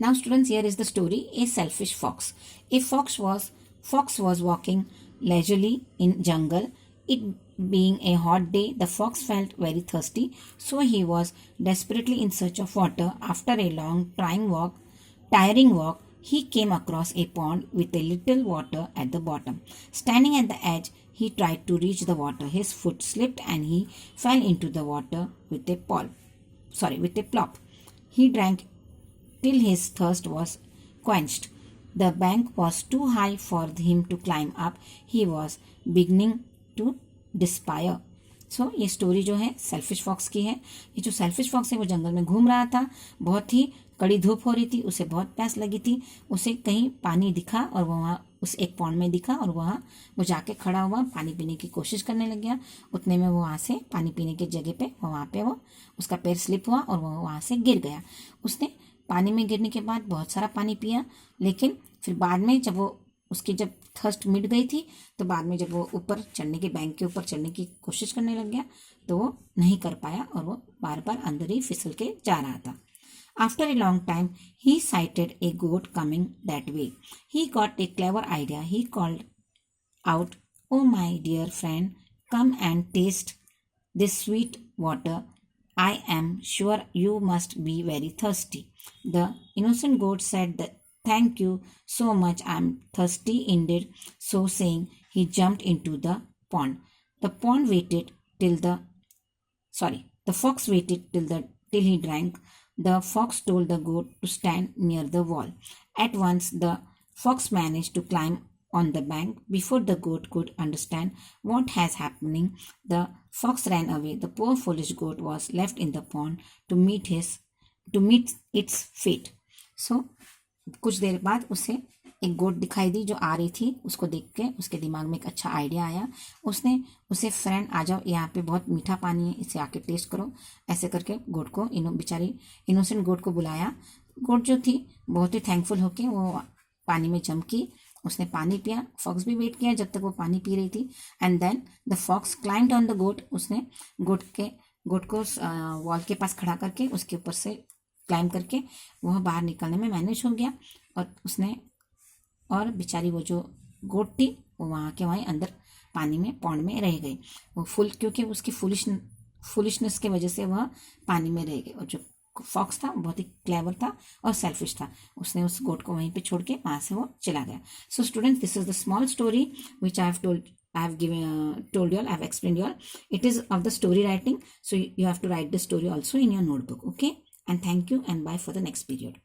Now students, here is the story, A Selfish Fox. A fox was walking leisurely in jungle. It being a hot day, the fox felt very thirsty, so he was desperately in search of water. After a long tiring walk, he came across a pond with a little water at the bottom. Standing at the edge, he tried to reach the water. His foot slipped and he fell into the water with a plop. He drank till his thirst was quenched. The bank was too high for him to climb up. He was beginning to despair. सो ये story जो है selfish fox की है. ये जो selfish fox है वो जंगल में घूम रहा था. बहुत ही कड़ी धूप हो रही थी, उसे बहुत प्यास लगी थी. उसे कहीं पानी दिखा और वो वहाँ उस एक पॉन्ड में दिखा और वहाँ वो जाके खड़ा हुआ, पानी पीने की कोशिश करने लग गया. उतने में वो वहाँ से पानी पीने की जगह पे वहाँ पे वो उसका पैर स्लिप हुआ और वो वहाँ से गिर गया. उसने पानी में गिरने के बाद बहुत सारा पानी पिया, लेकिन फिर बाद में जब वो उसकी जब थर्स्ट मिट गई थी तो बाद में जब वो ऊपर चढ़ने के बैंक के ऊपर चढ़ने की कोशिश करने लग गया तो वो नहीं कर पाया और वो बार बार अंदर ही फिसल के जा रहा था. After a long time he sighted a goat coming that way. He got a clever idea. He called out, "Oh, my dear friend, come and taste this sweet water. I am sure you must be very thirsty." The innocent goat said that, "Thank you so much. I'm thirsty indeed." So saying, he jumped into the pond. The pond waited till the fox waited till he drank. The fox told the goat to stand near the wall. At once the fox managed to climb on the bank. Before the goat could understand what has happening, the fox ran away. The poor foolish goat was left in the pond to meet its fate. So कुछ देर बाद उसे एक गोट दिखाई दी जो आ रही थी. उसको देख के उसके दिमाग में एक अच्छा आइडिया आया. उसने उसे, "फ्रेंड आ जाओ, यहाँ पे बहुत मीठा पानी है, इसे आके टेस्ट करो." ऐसे करके गोट को बेचारी इनोसेंट गोट को बुलाया. गोट जो थी बहुत ही थैंकफुल होके वो पानी में जंप की. उसने पानी पिया. फॉक्स भी वेट किया जब तक वो पानी पी रही थी. And then the fox climbed on the goat. उसने गोट को वॉल के पास खड़ा करके उसके ऊपर से क्लाइम करके वह बाहर निकलने में मैनेज हो गया. और बेचारी वो जो गोट थी वो वहाँ के वहीं अंदर पानी में पॉन्ड में रह गई. वो क्योंकि उसकी फुलिशनेस की वजह से वह पानी में रह गई. और जो फॉक्स था बहुत ही क्लेवर था और सेल्फिश था. उसने उस गोट को वहीं पे छोड़ के वहाँ से वो चला गया. So students, this is the small story which I have told you all, I have explained you all. It is of the story writing, so you have to write the story also in your notebook. Okay, and thank you and bye for the next period.